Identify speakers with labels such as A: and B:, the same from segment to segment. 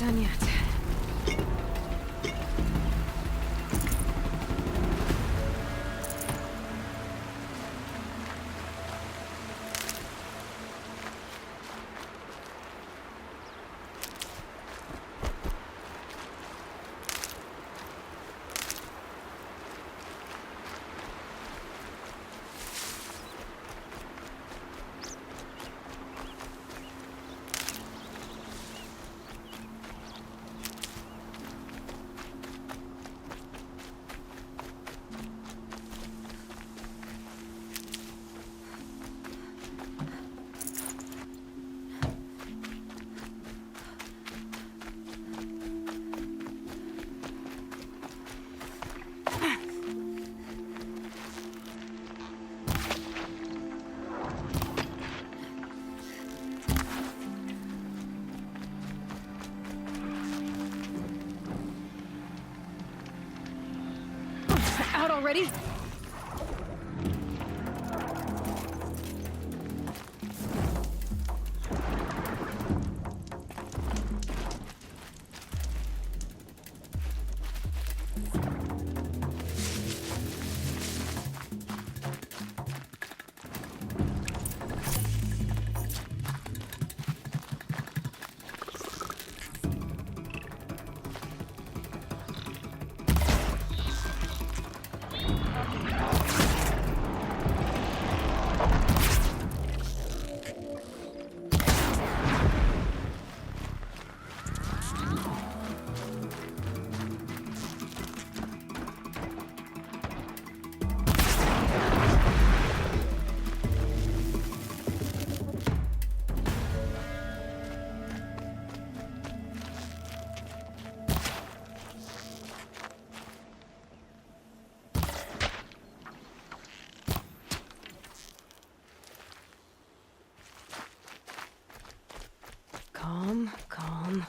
A: done yet. Out already? Calm, calm.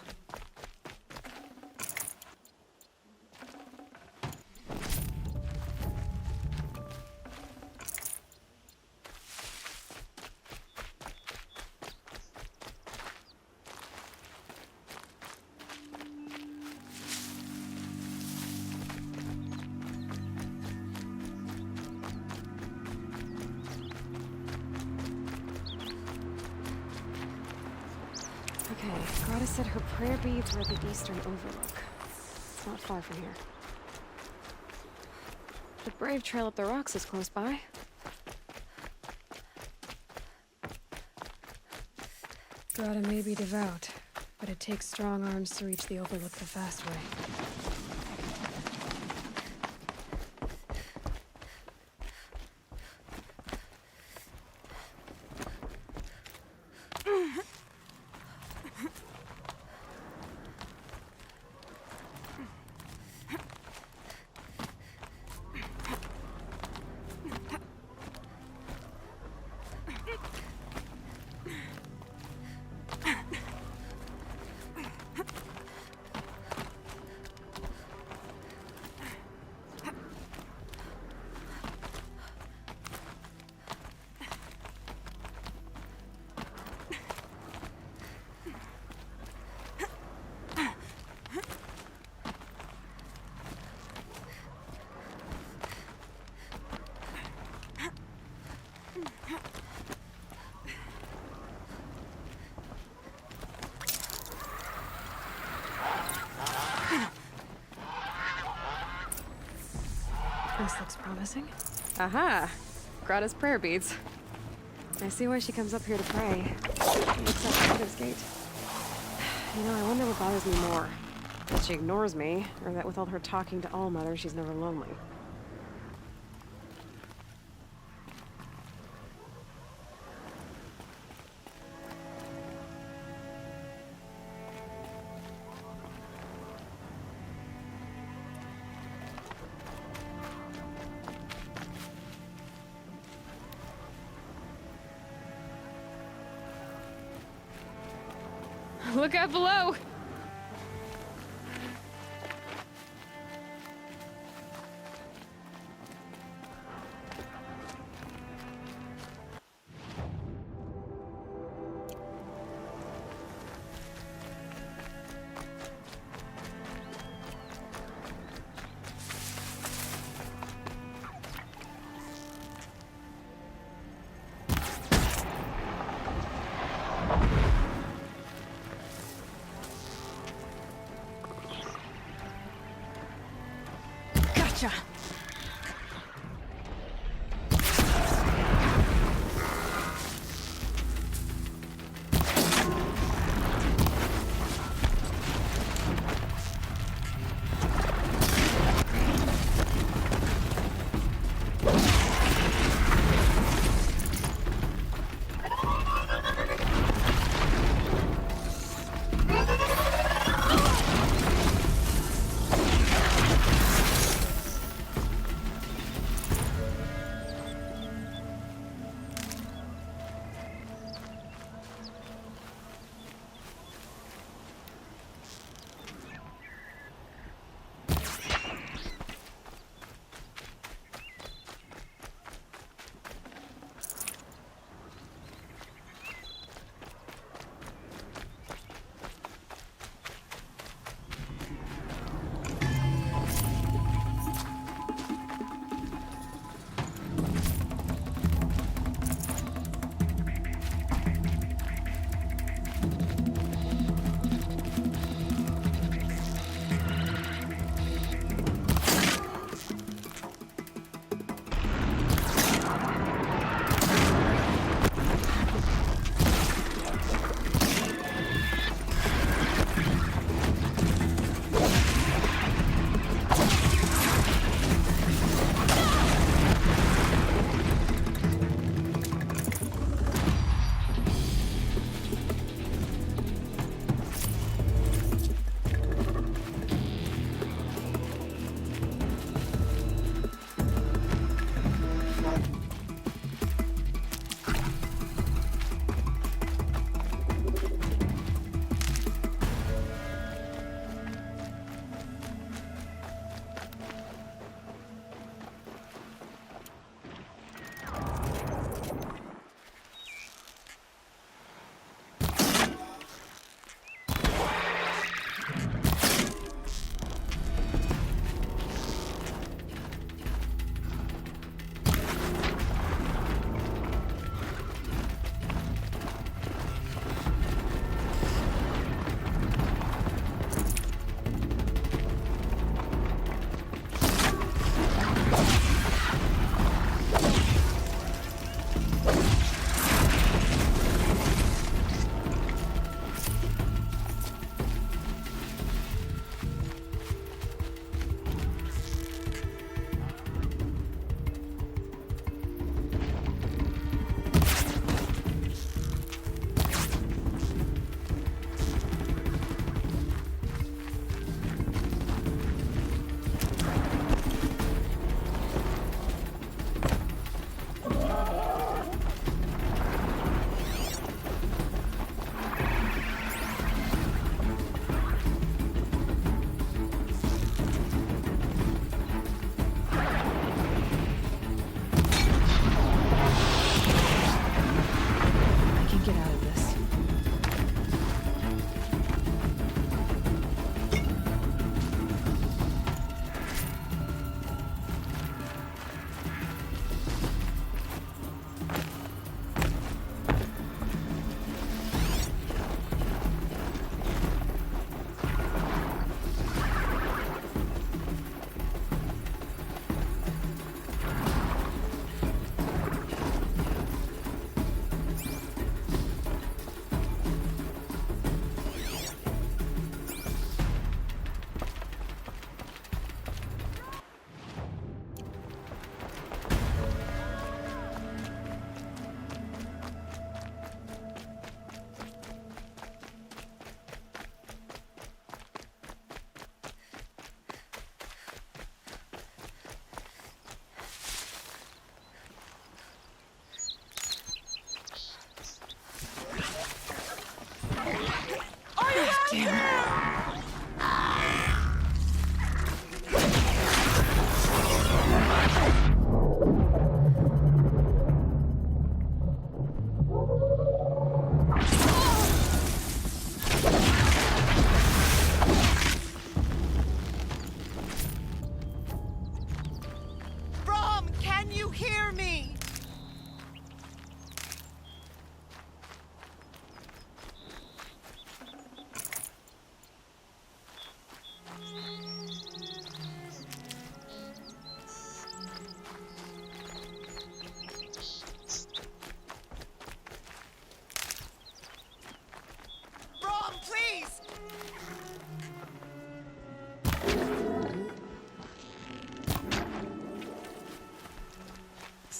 A: Okay, Grata said her prayer beads were at the eastern overlook. It's not far from here. The Brave Trail up the rocks is close by. Grata may be devout, but it takes strong arms to reach the overlook the fast way. This looks promising. Aha! Grata's prayer beads. I see why she comes up here to pray. It looks like Grata's gate. You know, I wonder what bothers me more. That she ignores me, or that with all her talking to All-Mother, she's never lonely. Look out below!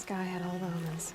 A: sky had all the omens.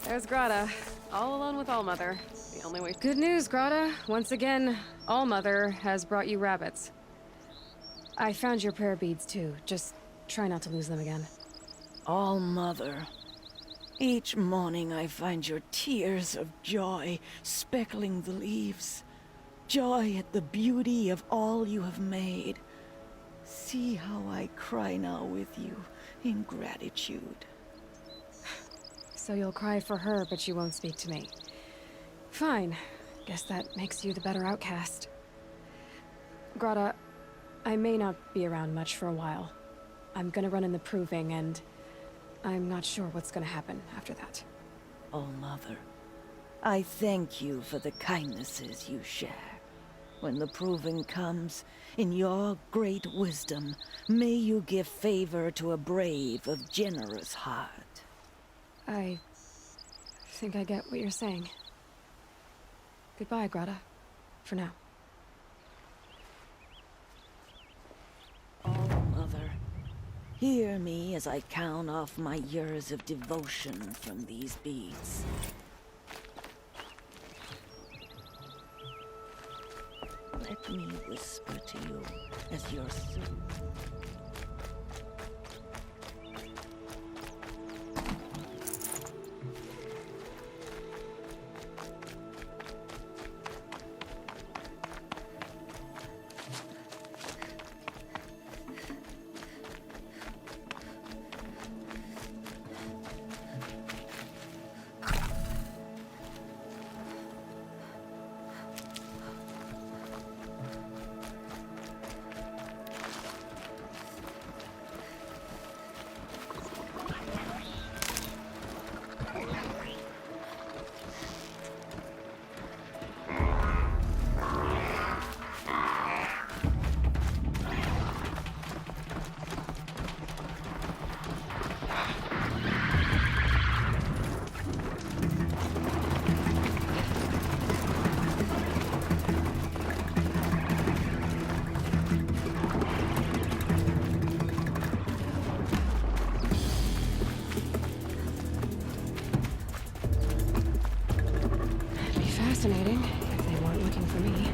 A: There's Grata, all alone with Allmother. The only way. Good news, Grata. Once again, Allmother has brought you rabbits. I found your prayer beads too. Just try not to lose them again.
B: All-Mother. Each morning I find your tears of joy speckling the leaves. Joy at the beauty of all you have made. See how I cry now with you in gratitude.
A: So you'll cry for her, but you won't speak to me. Fine. Guess that makes you the better outcast. Grata, I may not be around much for a while. I'm gonna run in the proving, and I'm not sure what's gonna happen after that.
B: All-Mother, I thank you for the kindnesses you share. When the proving comes, in your great wisdom, may you give favor to a brave of generous heart.
A: I think I get what you're saying. Goodbye, Grata. For now.
B: All-Mother, hear me as I count off my years of devotion from these beads. Let me whisper to you as your soul.
A: Fascinating, if they weren't looking for me.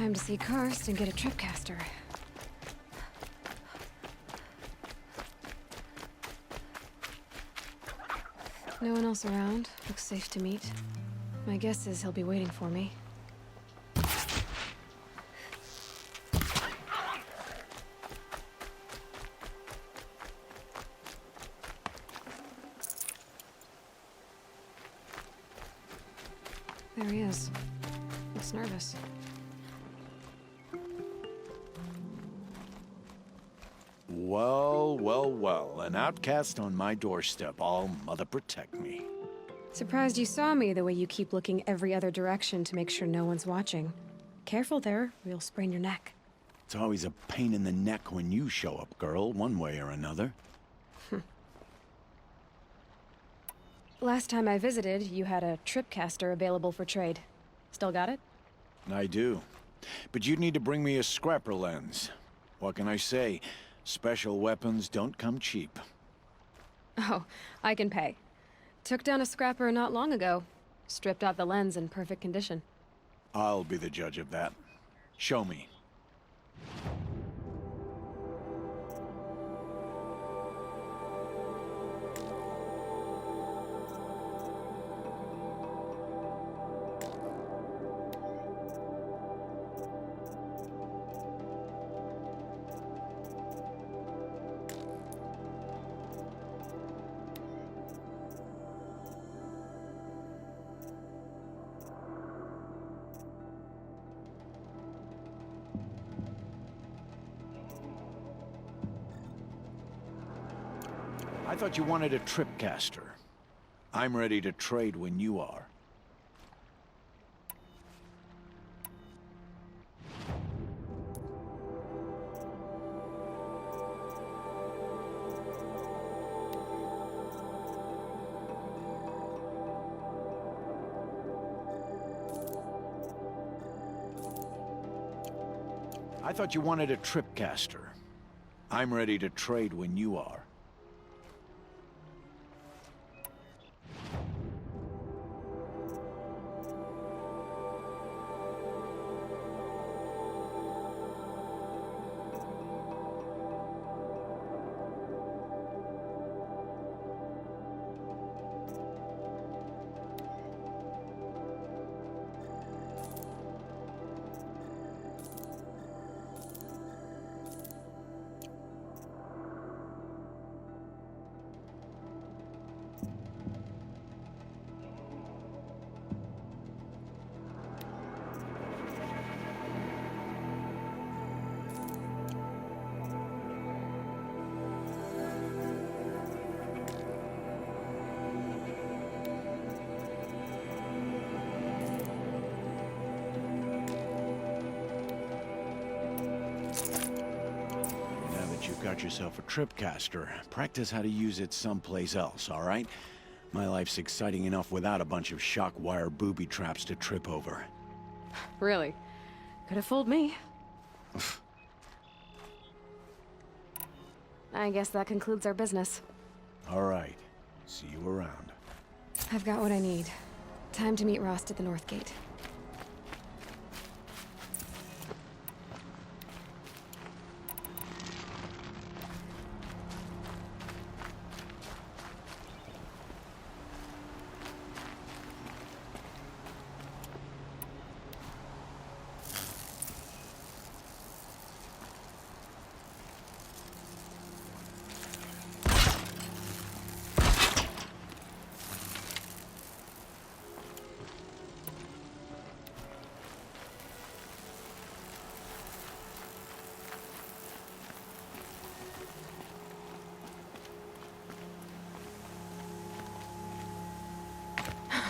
A: Time to see Karst and get a tripcaster. No one else around. Looks safe to meet. My guess is he'll be waiting for me. There he is. Looks nervous.
C: Well, well, well. An outcast on my doorstep. All mother protect me.
A: Surprised you saw me the way you keep looking every other direction to make sure no one's watching. Careful there, or you'll sprain your neck.
C: It's always a pain in the neck when you show up, girl, one way or another.
A: Last time I visited, you had a tripcaster available for trade. Still got it?
C: I do. But you'd need to bring me a scrapper lens. What can I say? Special weapons don't come cheap.
A: Oh, I can pay. Took down a scrapper not long ago. Stripped out the lens in perfect condition.
C: I'll be the judge of that. Show me. I thought you wanted a tripcaster. I'm ready to trade when you are. I thought you wanted a tripcaster. I'm ready to trade when you are. Got yourself a tripcaster. Practice how to use it someplace else, all right? My life's exciting enough without a bunch of shock wire booby traps to trip over.
A: Really? Could have fooled me. I guess that concludes our business.
C: All right. See you around.
A: I've got what I need. Time to meet Rost at the North Gate.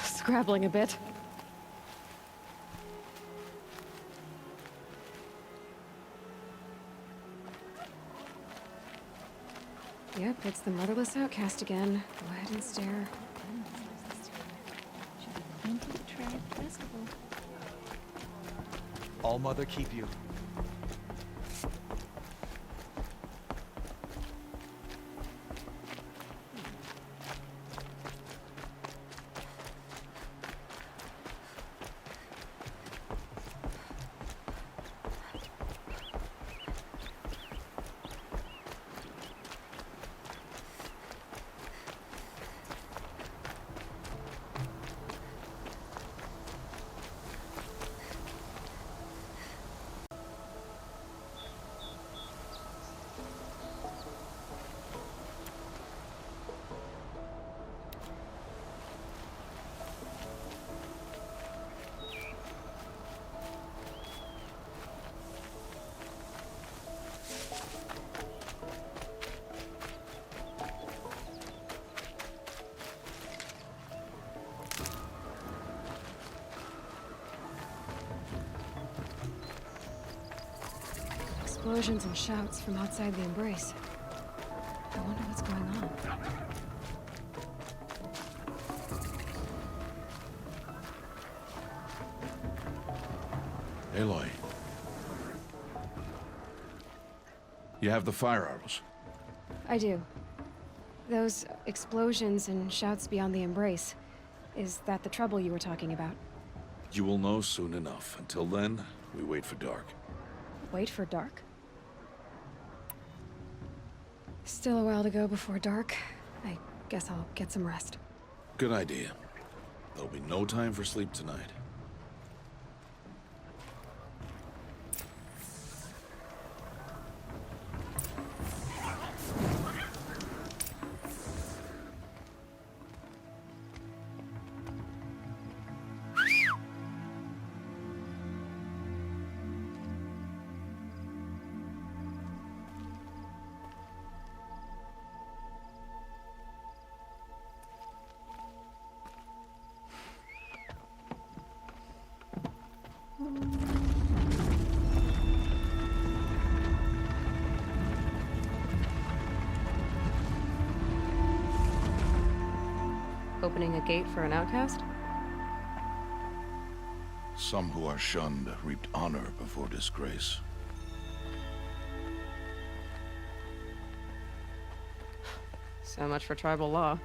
A: Scrabbling a bit. Yep, it's the motherless outcast again. Go ahead and stare.
D: All Mother keep you.
A: explosions and shouts from outside the embrace. I wonder what's going on.
D: Aloy. You have the fire arrows.
A: I do. Those explosions and shouts beyond the embrace. Is that the trouble you were talking about?
D: You will know soon enough. Until then, we wait for dark.
A: Wait for dark? Still a while to go before dark. I guess I'll get some rest.
D: Good idea. There'll be no time for sleep tonight.
A: Opening a gate for an outcast?
D: Some who are shunned reaped honor before disgrace.
A: So much for tribal law.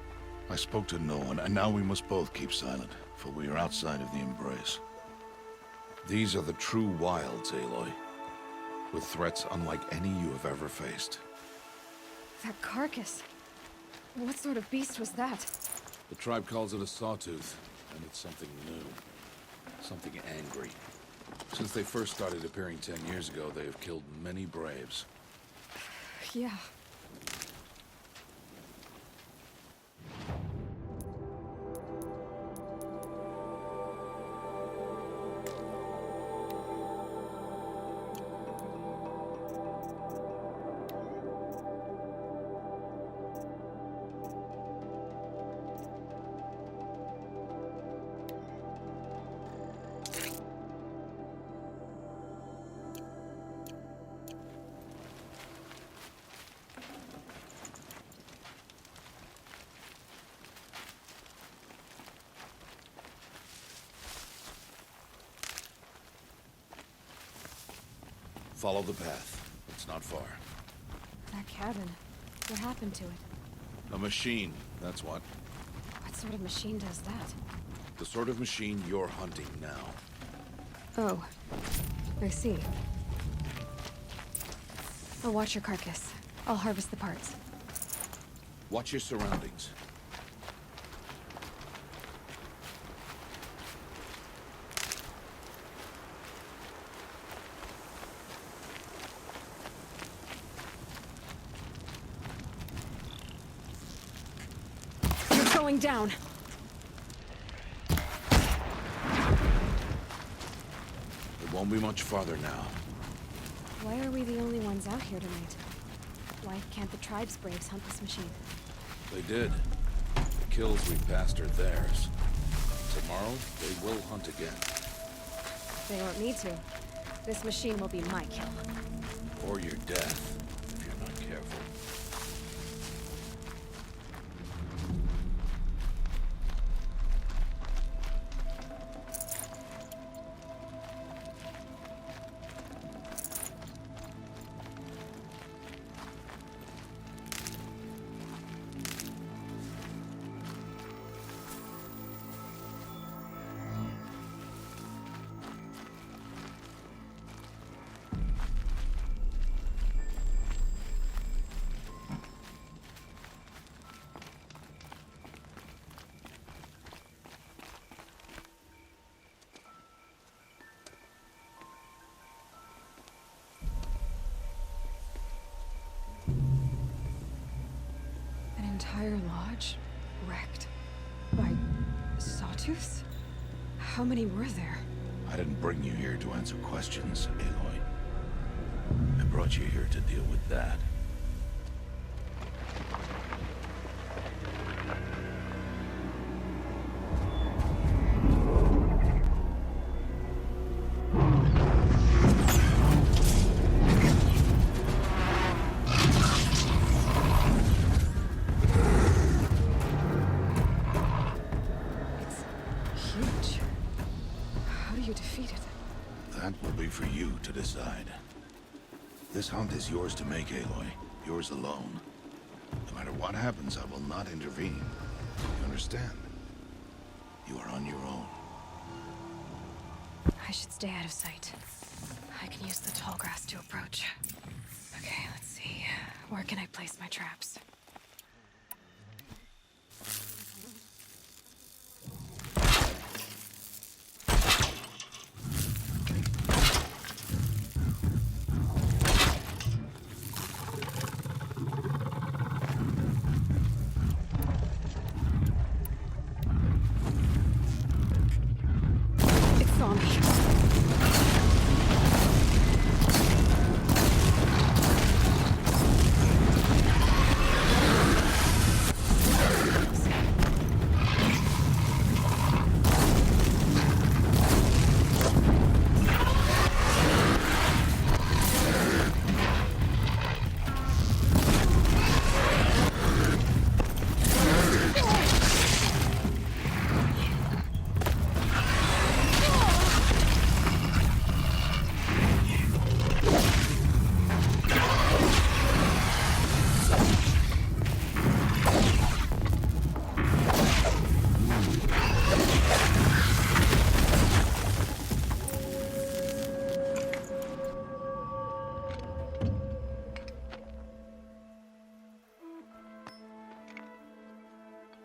D: I spoke to no one, and now we must both keep silent, for we are outside of the embrace. These are the true wilds, Aloy, with threats unlike any you have ever faced.
A: That carcass. What sort of beast was that?
D: The tribe calls it a sawtooth, and it's something new. Something angry. Since they first started appearing 10 years ago, they have killed many braves.
A: Yeah.
D: Follow the path. It's not far.
A: That cabin. What happened to it?
D: A machine, that's what.
A: What sort of machine does that?
D: The sort of machine you're hunting now.
A: Oh. I see. I'll watch your carcass. I'll harvest the parts.
D: Watch your surroundings.
A: Going down.
D: It won't be much farther now.
A: Why are we the only ones out here tonight? Why can't the tribe's braves hunt this machine?
D: They did. The kills we passed are theirs. Tomorrow, they will hunt again.
A: They won't need to. This machine will be my kill.
D: Or your death, if you're not careful.
A: Entire lodge wrecked by sawtooths? How many were there?
D: I didn't bring you here to answer questions, Aloy. I brought you here to deal with that. decide. This hunt is yours to make, Aloy. Yours alone. No matter what happens, I will not intervene. You understand? You are on your own.
A: I should stay out of sight. I can use the tall grass to approach. Okay, let's see. Where can I place my traps? It's on me.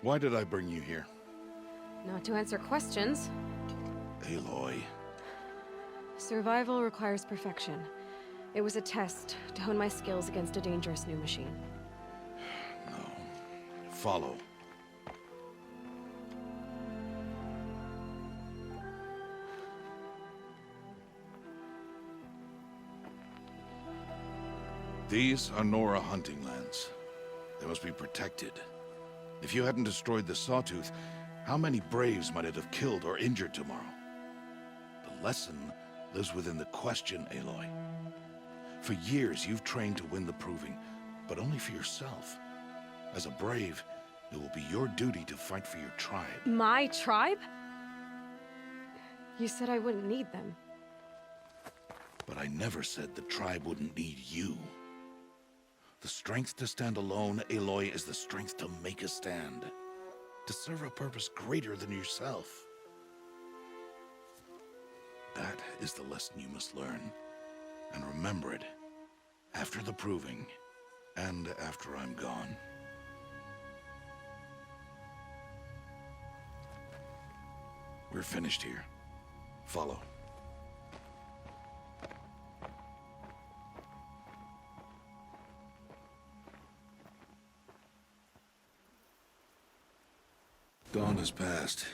D: Why did I bring you here?
A: Not to answer questions.
D: Aloy.
A: Survival requires perfection. It was a test to hone my skills against a dangerous new machine.
D: No. Follow. These are Nora hunting lands. They must be protected. If you hadn't destroyed the Sawtooth, how many Braves might it have killed or injured tomorrow? The lesson lives within the question, Aloy. For years, you've trained to win the Proving, but only for yourself. As a Brave, it will be your duty to fight for your tribe.
A: My tribe? You said I wouldn't need them.
D: But I never said the tribe wouldn't need you. The strength to stand alone, Aloy, is the strength to make a stand. To serve a purpose greater than yourself. That is the lesson you must learn. And remember it. After the Proving. And after I'm gone. We're finished here. Follow. Dawn has passed.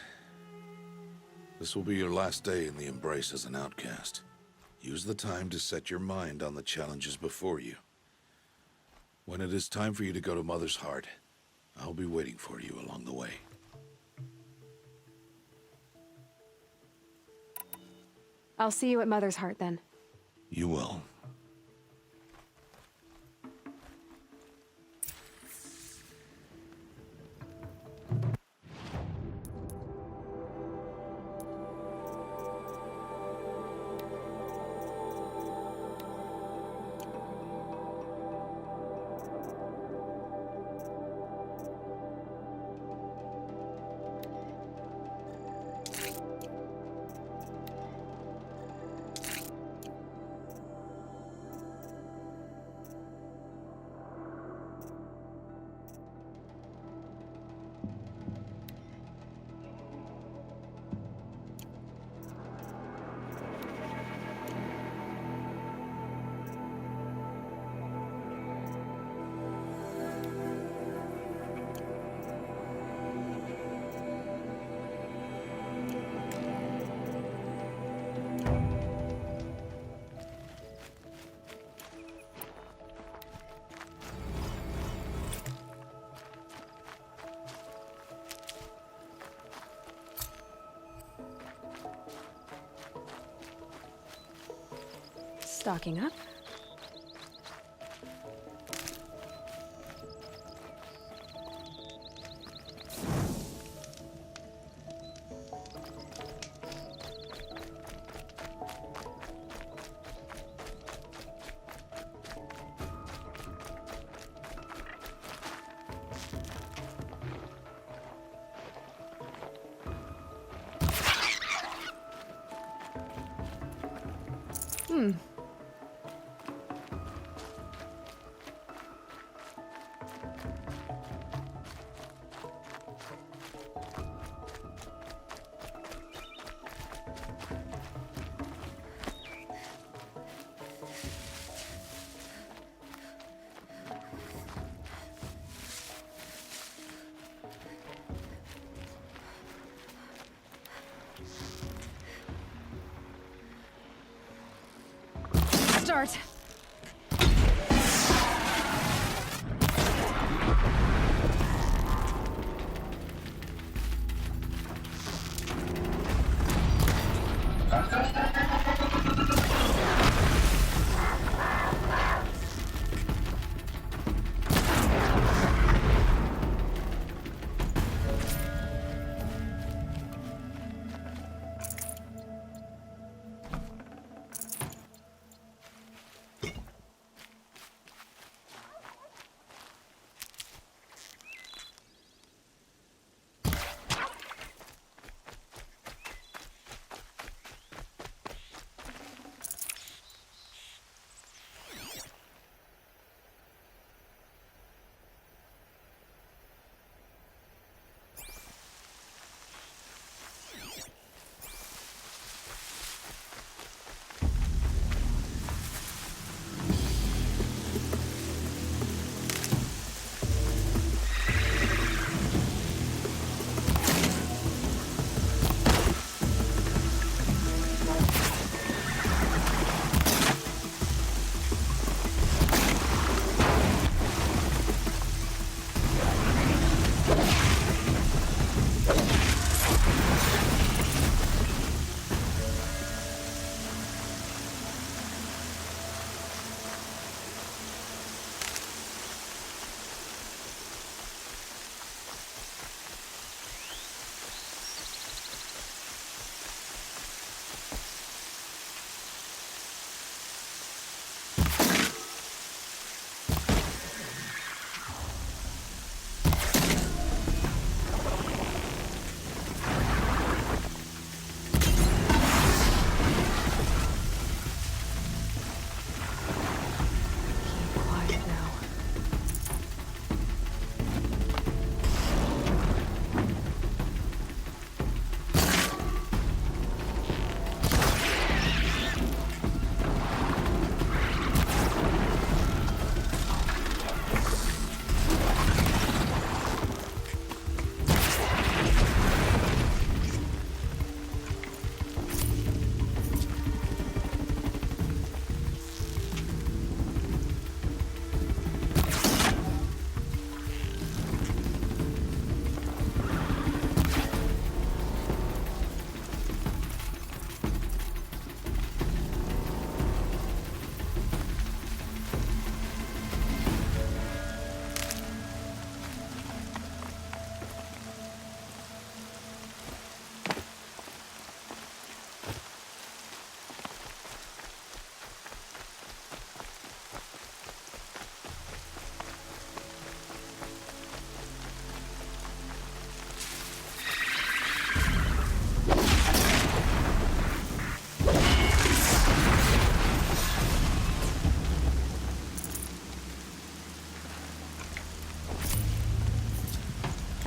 D: This will be your last day in the Embrace as an outcast. Use the time to set your mind on the challenges before you. When it is time for you to go to Mother's Heart, I'll be waiting for you along the way.
A: I'll see you at Mother's Heart then.
D: You will.
A: Stocking up. Start.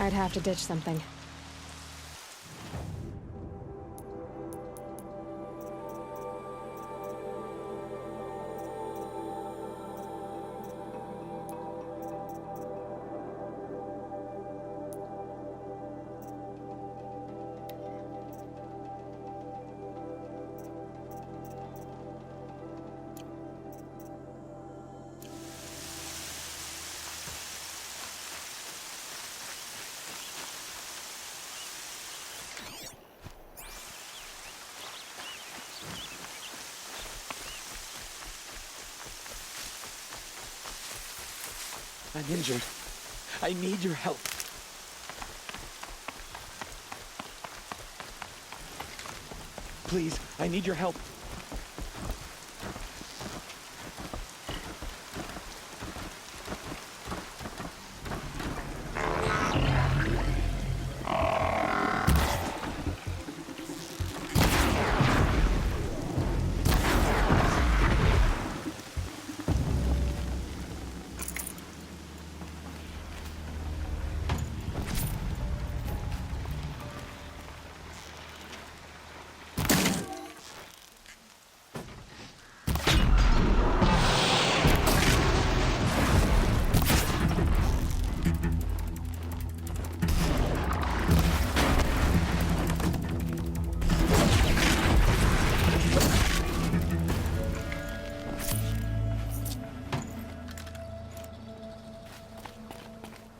A: I'd have to ditch something.
E: I'm injured. I need your help. Please, I need your help.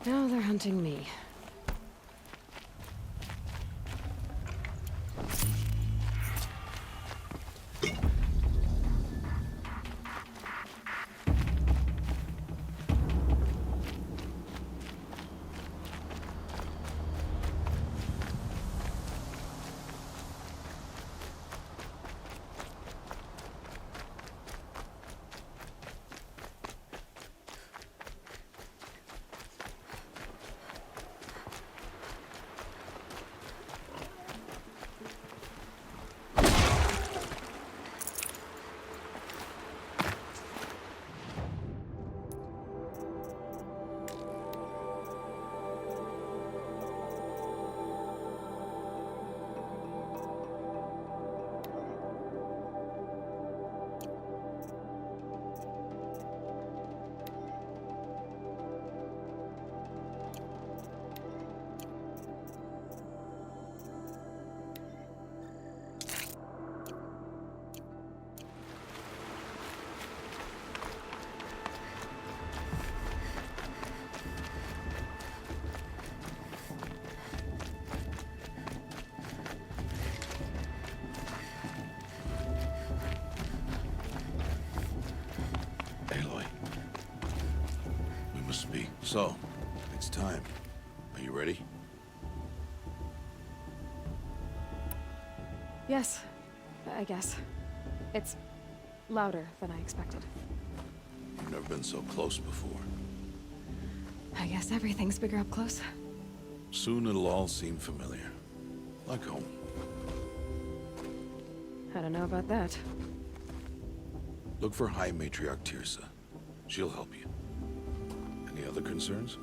A: Now they're hunting me.
D: Aloy. We must speak. So, it's time. Are you ready?
A: Yes, I guess. It's louder than I expected.
D: You've never been so close before.
A: I guess everything's bigger up close.
D: Soon it'll all seem familiar. Like home.
A: I don't know about that.
D: Look for High Matriarch Tirsa. She'll help you. Any other concerns?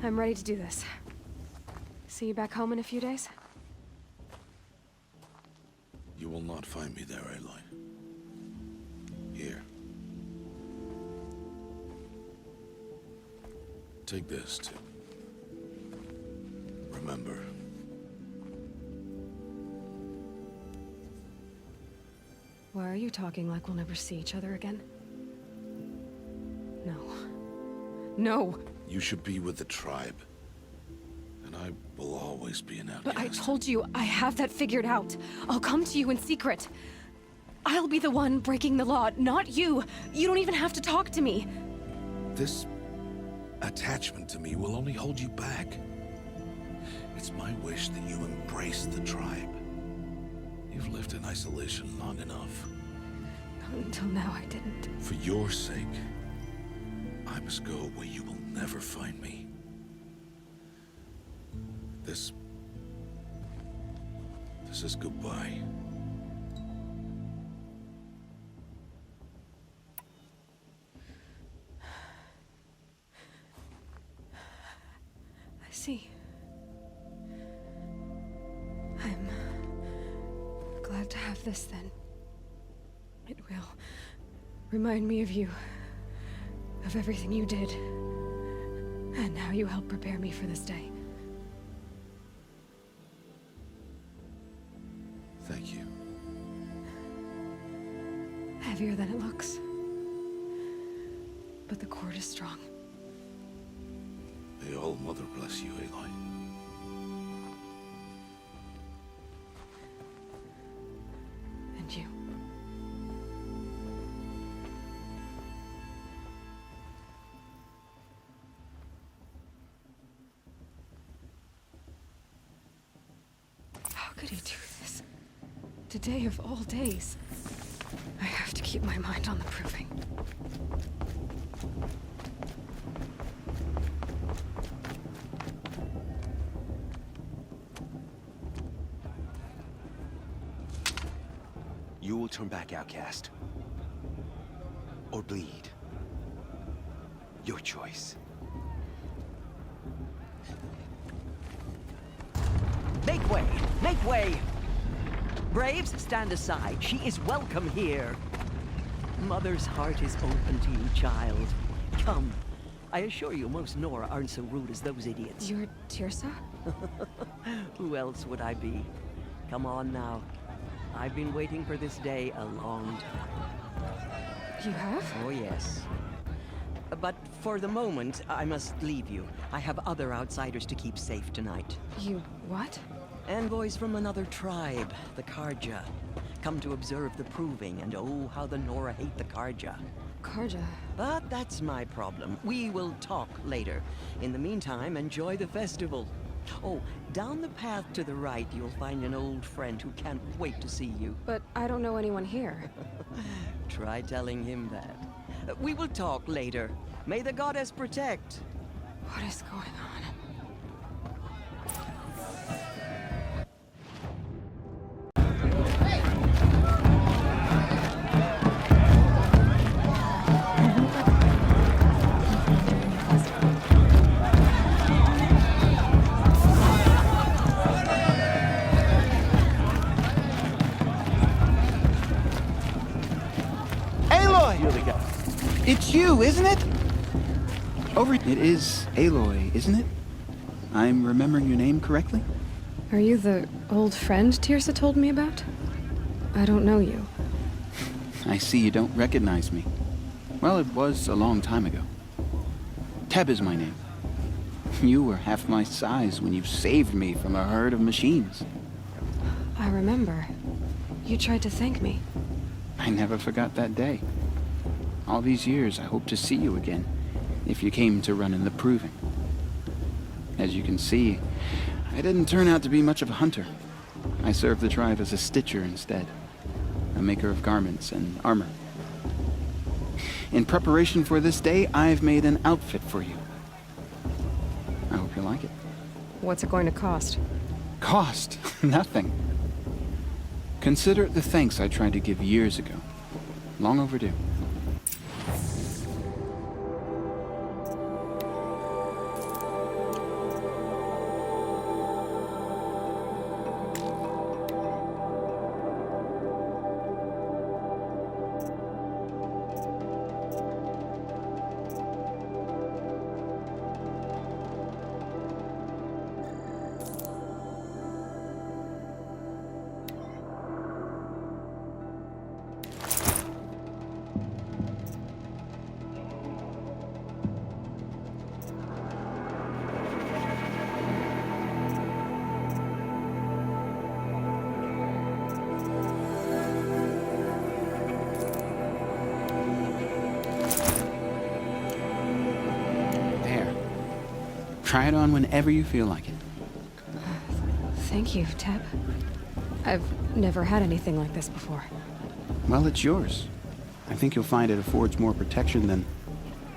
A: I'm ready to do this. See you back home in a few days?
D: You will not find me there, Aloy. Here. Take this, too. Remember.
A: Why are you talking like we'll never see each other again? No. No!
D: You should be with the tribe. And I will always be an outcast.
A: But I told you, I have that figured out. I'll come to you in secret. I'll be the one breaking the law, not you. You don't even have to talk to me.
D: This attachment to me will only hold you back. It's my wish that you embrace the tribe. You've lived in isolation long enough.
A: Until now, I didn't.
D: For your sake, I must go where you will never find me. This is goodbye.
A: I see. I'm glad to have this then. It will remind me of you, of everything you did, and how you helped prepare me for this day.
D: Thank you.
A: Heavier than it looks. But the cord is strong.
D: May All Mother bless you, Aloy.
A: And you. How could he do this? Today of all days. I have to keep my mind on the proving.
E: You will turn back, outcast. Or bleed. Your choice.
F: Make way! Make way! Braves, stand aside. She is welcome here. Mother's heart is open to you, child. Come. I assure you, most Nora aren't so rude as those idiots.
A: You're Tirsa?
F: Who else would I be? Come on now. I've been waiting for this day a long time.
A: You have?
F: Oh, yes. But for the moment, I must leave you. I have other outsiders to keep safe tonight.
A: You what?
F: Envoys from another tribe, the Karja. Come to observe the proving, and oh, how the Nora hate the Karja.
A: Karja.
F: But that's my problem. We will talk later. In the meantime, enjoy the festival. Oh, down the path to the right, you'll find an old friend who can't wait to see you.
A: But I don't know anyone here.
F: Try telling him that. We will talk later. May the goddess protect.
A: What is going on?
G: Aloy! It's you, isn't it? It is Aloy, isn't it? I'm remembering your name correctly?
A: Are you the old friend Tirsa told me about? I don't know you.
G: I see you don't recognize me. Well, it was a long time ago. Teb is my name. You were half my size when you saved me from a herd of machines.
A: I remember. You tried to thank me.
G: I never forgot that day. All these years, I hope to see you again, if you came to run in the proving. As you can see, I didn't turn out to be much of a hunter. I served the tribe as a stitcher instead, a maker of garments and armor. In preparation for this day, I've made an outfit for you. I hope you like it.
A: What's it going to cost?
G: Cost? Nothing. Consider it the thanks I tried to give years ago. Long overdue. Try it on whenever you feel like it.
A: Thank you, Teb. I've never had anything like this before.
G: Well, it's yours. I think you'll find it affords more protection than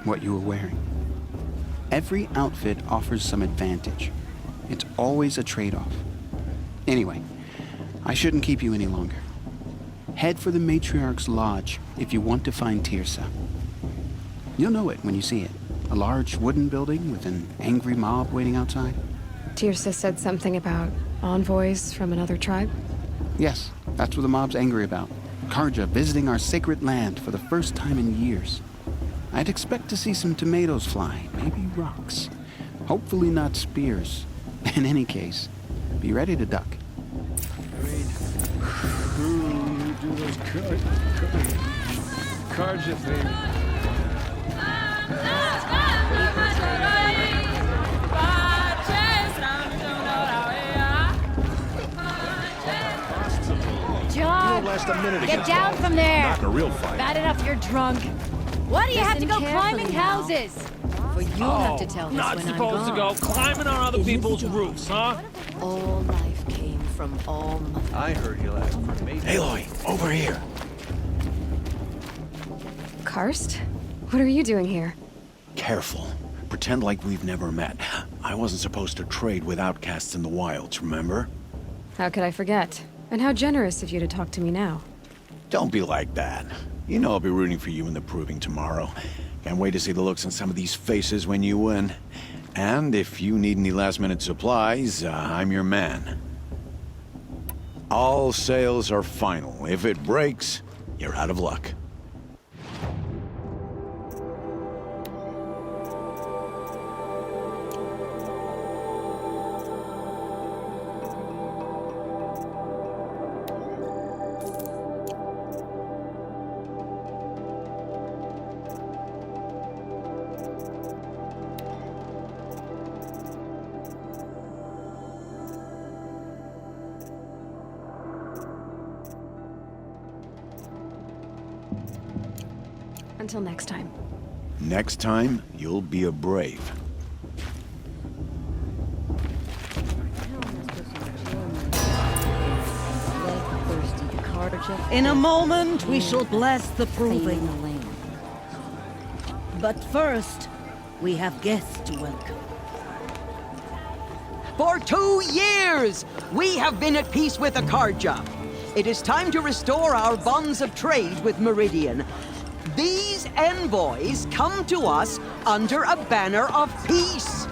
G: what you were wearing. Every outfit offers some advantage. It's always a trade-off. Anyway, I shouldn't keep you any longer. Head for the Matriarch's Lodge if you want to find Tirsa. You'll know it when you see it. A large wooden building with an angry mob waiting outside.
A: Tirsa said something about envoys from another tribe?
G: Yes, that's what the mob's angry about. Karja visiting our sacred land for the first time in years. I'd expect to see some tomatoes fly, maybe rocks. Hopefully not spears. In any case, be ready to duck.
C: You do those Karja thing.
H: John,
C: Last a minute
H: get down from there.
C: Not in a real fight.
H: Bad enough you're drunk. Why do you have to go
A: Listen
H: climbing
A: carefully now.
H: houses? Well, you'll have to tell this
I: Not
H: when I'm
I: supposed to
H: gone.
I: go climbing on other people's roofs, huh?
H: All life came from all mother.
E: I heard you'll ask for me.
C: Aloy, over here.
A: Karst? What are you doing here?
C: Careful. Pretend like we've never met. I wasn't supposed to trade with outcasts in the wilds, remember?
A: How could I forget? And how generous of you to talk to me now.
C: Don't be like that. You know I'll be rooting for you in the proving tomorrow. Can't wait to see the looks on some of these faces when you win. And if you need any last-minute supplies, I'm your man. All sales are final. If it breaks, you're out of luck.
A: Until next time.
C: Next time, you'll be a brave.
B: In a moment, we shall bless the proving. But first, we have guests to welcome.
F: For 2 years, we have been at peace with Akarja. It is time to restore our bonds of trade with Meridian. These envoys come to us under a banner of peace.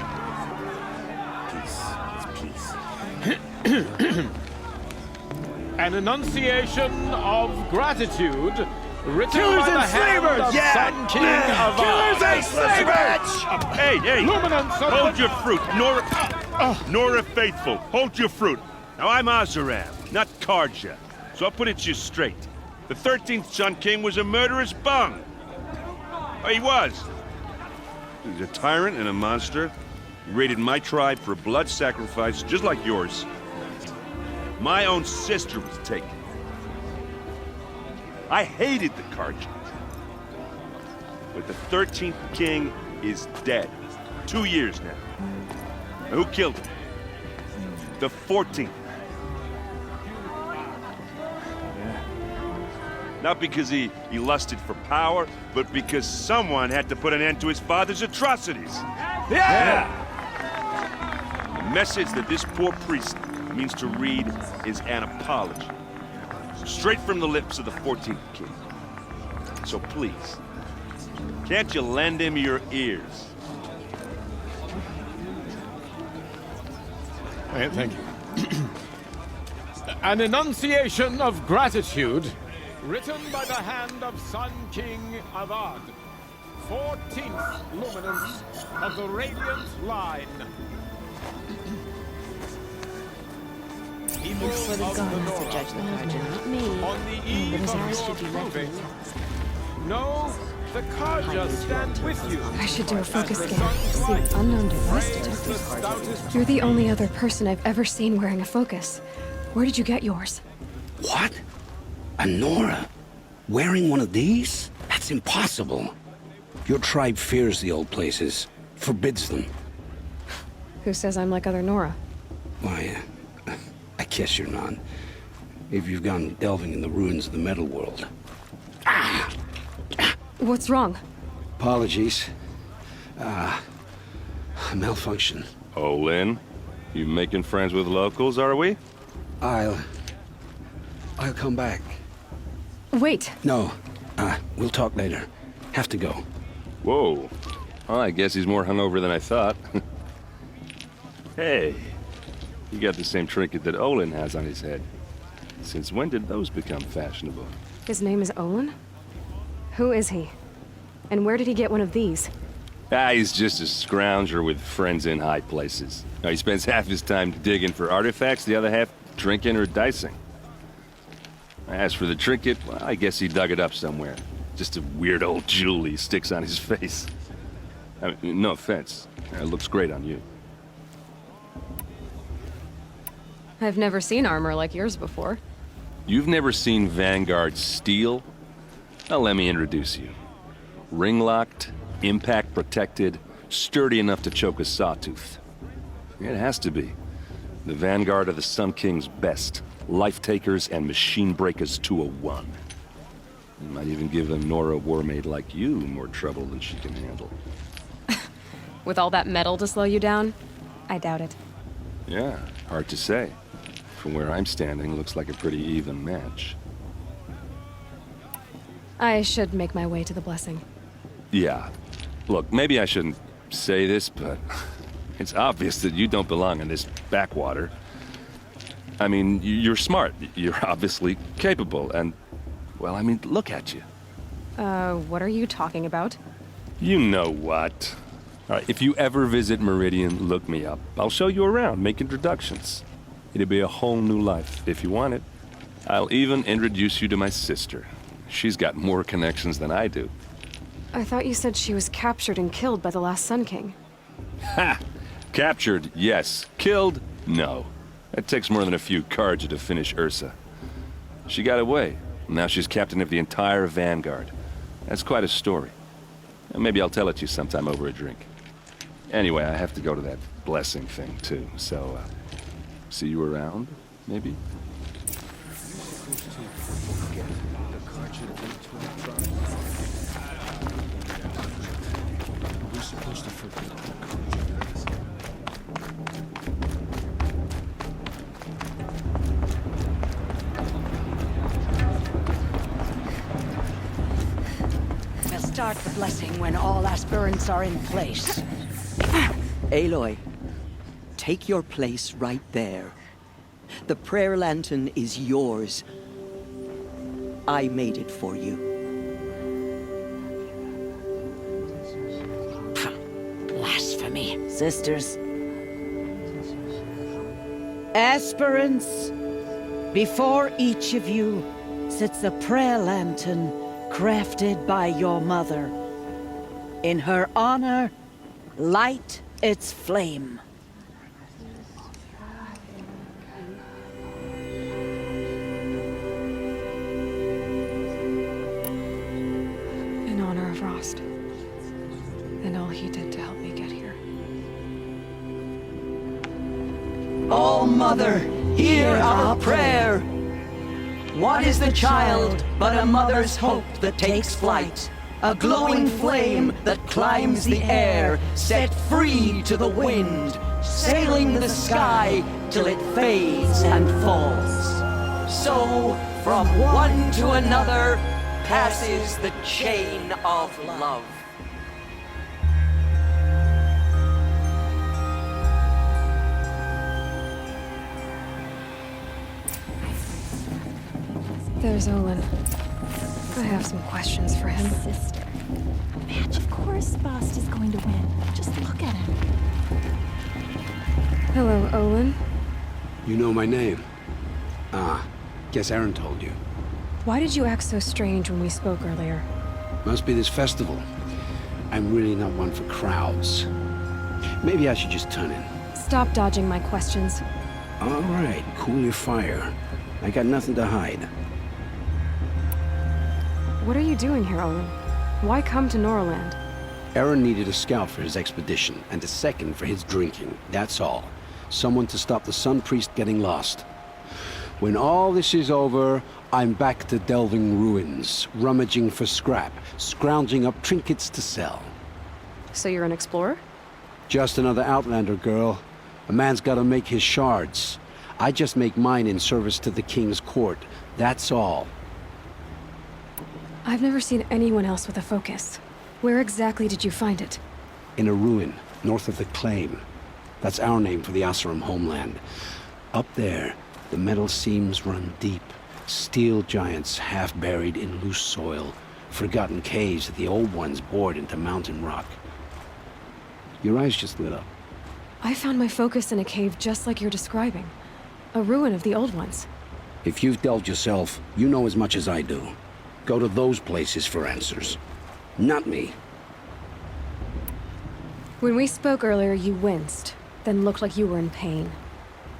I: An enunciation of gratitude written
C: Killers
I: by the
C: and
I: hand
C: slavers!
I: of
C: Yeah!
I: Sun King of
C: Killers and slavers!
J: Hey, hey!
I: Luminance of
J: Hold
I: the-
J: your fruit, Nora Faithful. Hold your fruit. Now I'm Azaram, not Karja, so I'll put it to you straight. The 13th Sun King was a murderous bung. Oh, he was. He's a tyrant and a monster. He raided my tribe for a blood sacrifice, just like yours. My own sister was taken. I hated the Karja. But the 13th king is dead. 2 years now. And who killed him? The 14th. Not because he lusted for power, but because someone had to put an end to his father's atrocities.
C: Yeah!
J: The message that this poor priest means to read is an apology. Straight from the lips of the 14th king. So please, can't you lend him your ears?
I: Thank you. An enunciation of gratitude written by the hand of Sun King Avad, 14th luminance of the Radiant Line. People
H: Looks for the
I: of
H: gods to
I: Nora,
H: judge the Karja, not me.
I: on the eve
H: But his
I: of
H: eyes
I: your
H: should be left
I: proving,
H: in his
I: know the Karja stand with you.
A: I should do a focus
I: As the
A: scan.
I: sun's
A: See
I: light
A: unknown device
I: frames the
A: detected.
I: stoutest
A: You're the only other person I've ever seen wearing a focus. Where did you get yours?
K: What? A Nora? Wearing one of these? That's impossible. Your tribe fears the old places, forbids them.
A: Who says I'm like other Nora?
K: Why, I guess you're not. If you've gone delving in the ruins of the metal world.
A: What's wrong?
K: Apologies. Malfunction.
J: Oh, Lynn, you making friends with locals, are we?
K: I'll come back.
A: Wait.
K: No, we'll talk later. Have to go.
J: Whoa. Well, I guess he's more hungover than I thought. Hey, you got the same trinket that Olin has on his head. Since when did those become fashionable?
A: His name is Olin? Who is he? And where did he get one of these?
J: He's just a scrounger with friends in high places. Now, he spends half his time digging for artifacts, the other half drinking or dicing. As for the trinket, well, I guess he dug it up somewhere. Just a weird old jewel he sticks on his face. I mean, no offense. It looks great on you.
A: I've never seen armor like yours before.
J: You've never seen Vanguard steel? Now let me introduce you. Ring-locked, impact-protected, sturdy enough to choke a sawtooth. It has to be. The Vanguard of the Sun King's best. Life-takers and machine-breakers to a one. You might even give a Nora warmaid like you more trouble than she can handle.
A: With all that metal to slow you down? I doubt it.
J: Yeah, hard to say. From where I'm standing, looks like a pretty even match.
A: I should make my way to the blessing.
J: Yeah. Look, maybe I shouldn't say this, but it's obvious that you don't belong in this backwater. I mean, you're smart. You're obviously capable, and, well, I mean, look at you.
A: What are you talking about?
J: You know what. All right, if you ever visit Meridian, look me up. I'll show you around, make introductions. It'll be a whole new life, if you want it. I'll even introduce you to my sister. She's got more connections than I do.
A: I thought you said she was captured and killed by the last Sun King.
J: Ha! Captured, yes. Killed, no. It takes more than a few Karja to finish Ursa. She got away. Now she's captain of the entire Vanguard. That's quite a story. Maybe I'll tell it to you sometime over a drink. Anyway, I have to go to that blessing thing, too. So, see you around, maybe?
F: We'll start the blessing when all aspirants are in place. Aloy, take your place right there. The prayer lantern is yours. I made it for you.
B: Blasphemy. Sisters. Aspirants, before each of you sits a prayer lantern crafted by your mother. In her honor, light its flame.
A: In honor of Rost. And all he did to help me get here.
F: All Mother, hear our prayer. What is the child but a mother's hope that takes flight? A glowing flame that climbs the air, set free to the wind, sailing the sky till it fades and falls. So, from one to another, passes the chain of love.
A: There's Olin. I have some questions for him.
L: Sister. Man, of course Bast is going to win. Just look at him.
A: Hello, Olin.
K: You know my name? Ah, guess Aaron told you.
A: Why did you act so strange when we spoke earlier?
K: Must be this festival. I'm really not one for crowds. Maybe I should just turn in.
A: Stop dodging my questions.
K: All right, cool your fire. I got nothing to hide.
A: What are you doing here, Olin? Why come to Norland?
K: Aaron needed a scout for his expedition, and a second for his drinking. That's all. Someone to stop the Sun Priest getting lost. When all this is over, I'm back to delving ruins, rummaging for scrap, scrounging up trinkets to sell.
A: So you're an explorer?
K: Just another Outlander, girl. A man's gotta make his shards. I just make mine in service to the King's court. That's all.
A: I've never seen anyone else with a focus. Where exactly did you find it?
K: In a ruin, north of the Claim. That's our name for the Asuram homeland. Up there, the metal seams run deep. Steel giants half buried in loose soil. Forgotten caves that the old ones bored into mountain rock. Your eyes just lit up.
A: I found my focus in a cave just like you're describing. A ruin of the old ones.
K: If you've delved yourself, you know as much as I do. Go to those places for answers. Not me.
A: When we spoke earlier, you winced, then looked like you were in pain.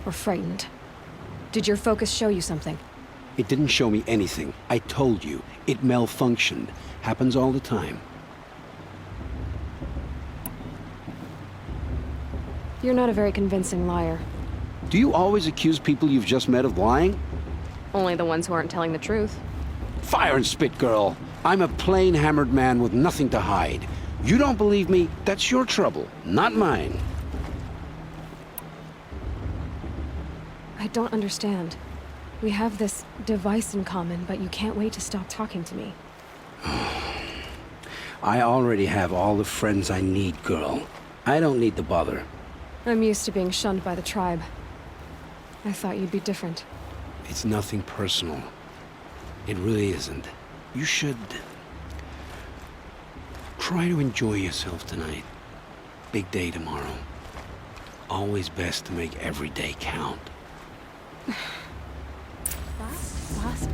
A: Or frightened. Did your focus show you something?
K: It didn't show me anything. I told you. It malfunctioned. Happens all the time.
A: You're not a very convincing liar.
K: Do you always accuse people you've just met of lying?
A: Only the ones who aren't telling the truth.
K: Fire and spit, girl. I'm a plain hammered man with nothing to hide. You don't believe me, that's your trouble, not mine.
A: I don't understand. We have this device in common, but you can't wait to stop talking to me.
K: I already have all the friends I need, girl. I don't need the bother.
A: I'm used to being shunned by the tribe. I thought you'd be different.
K: It's nothing personal. It really isn't. You should try to enjoy yourself tonight. Big day tomorrow. Always best to make every day count.
L: Bast.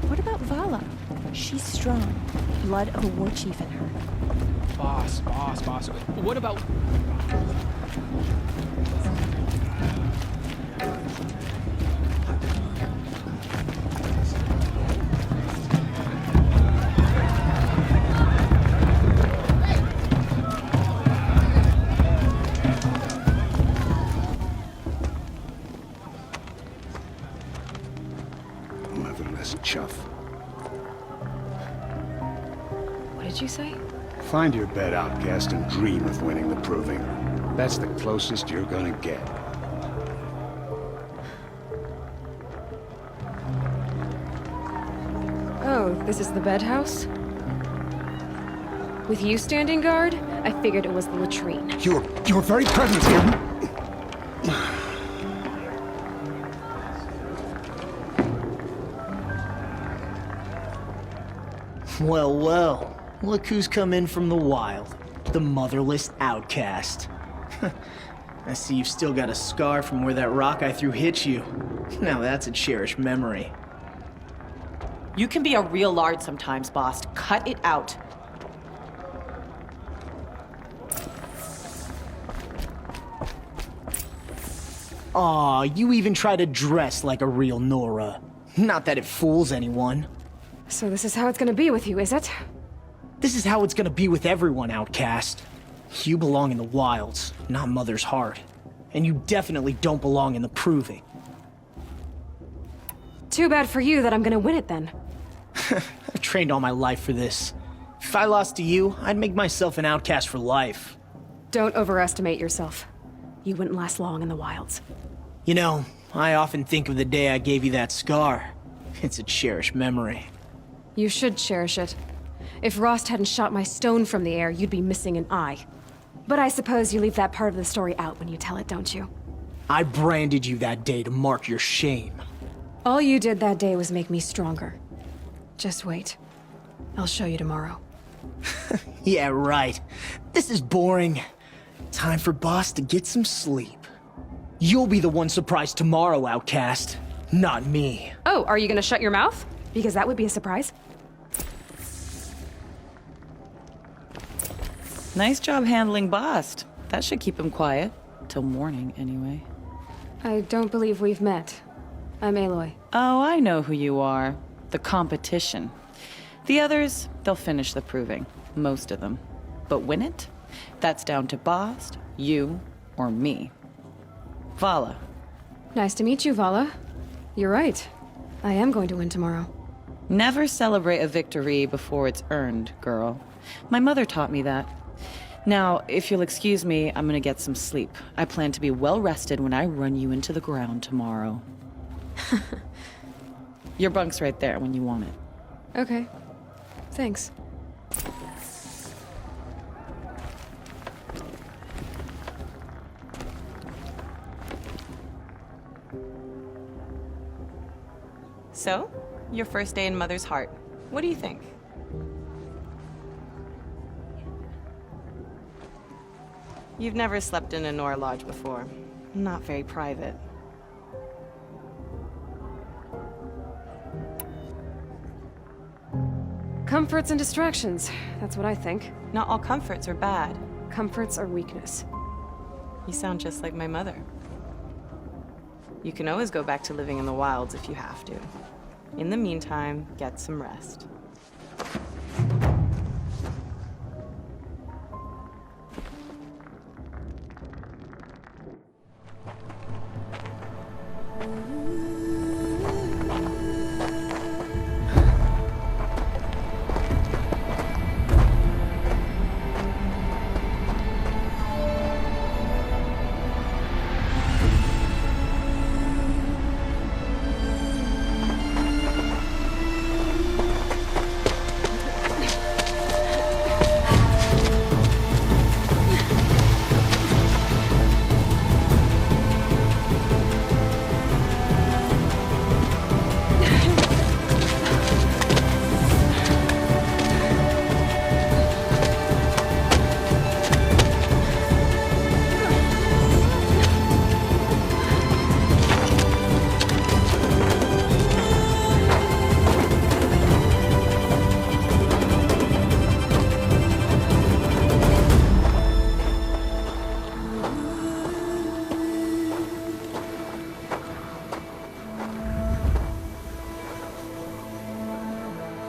L: What about Vala? She's strong. Blood of a war chief in her.
E: Boss. What about...
A: did you say?
K: Find your bed, outcast, and dream of winning the proving. That's the closest you're gonna get.
A: Oh, this is the bed house? With you standing guard, I figured it was the latrine.
K: Your very presence here...
M: Well, well. Look who's come in from the wild. The motherless outcast. I see you've still got a scar from where that rock I threw hit you. Now that's a cherished memory.
N: You can be a real lard sometimes, boss. Cut it out.
M: Aw, you even try to dress like a real Nora. Not that it fools anyone.
A: So this is how it's gonna be with you, is it?
M: This is how it's gonna be with everyone, outcast. You belong in the wilds, not Mother's heart. And you definitely don't belong in the proving.
A: Too bad for you that I'm gonna win it then.
M: I've trained all my life for this. If I lost to you, I'd make myself an outcast for life.
A: Don't overestimate yourself. You wouldn't last long in the wilds.
M: You know, I often think of the day I gave you that scar. It's a cherished memory.
A: You should cherish it. If Rost hadn't shot my stone from the air, you'd be missing an eye. But I suppose you leave that part of the story out when you tell it, don't you?
M: I branded you that day to mark your shame.
A: All you did that day was make me stronger. Just wait. I'll show you tomorrow.
M: Yeah, right. This is boring. Time for Boss to get some sleep. You'll be the one surprised tomorrow, outcast. Not me.
A: Oh, are you gonna shut your mouth? Because that would be a surprise.
N: Nice job handling Bast. That should keep him quiet. Till morning, anyway.
A: I don't believe we've met. I'm Aloy.
N: Oh, I know who you are. The competition. The others, they'll finish the proving. Most of them. But win it? That's down to Bast, you, or me. Vala.
A: Nice to meet you, Vala. You're right. I am going to win tomorrow.
N: Never celebrate a victory before it's earned, girl. My mother taught me that. Now, if you'll excuse me, I'm gonna get some sleep. I plan to be well rested when I run you into the ground tomorrow. Your bunk's right there when you want it.
A: Okay. Thanks.
N: So, your first day in Mother's heart. What do you think? You've never slept in a Nora lodge before. Not very private.
A: Comforts and distractions. That's what I think.
N: Not all comforts are bad.
A: Comforts are weakness.
N: You sound just like my mother. You can always go back to living in the wilds if you have to. In the meantime, get some rest.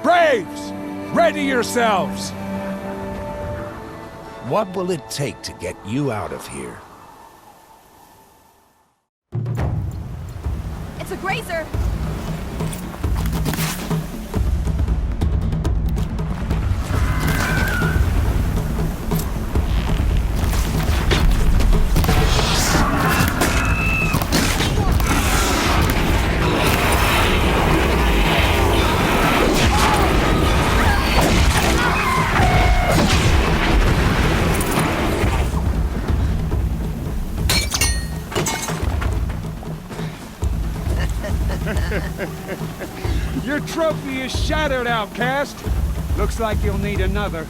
O: Braves! Ready yourselves!
P: What will it take to get you out of here?
H: It's a grazer!
O: trophy is shattered, outcast. Looks like you'll need another.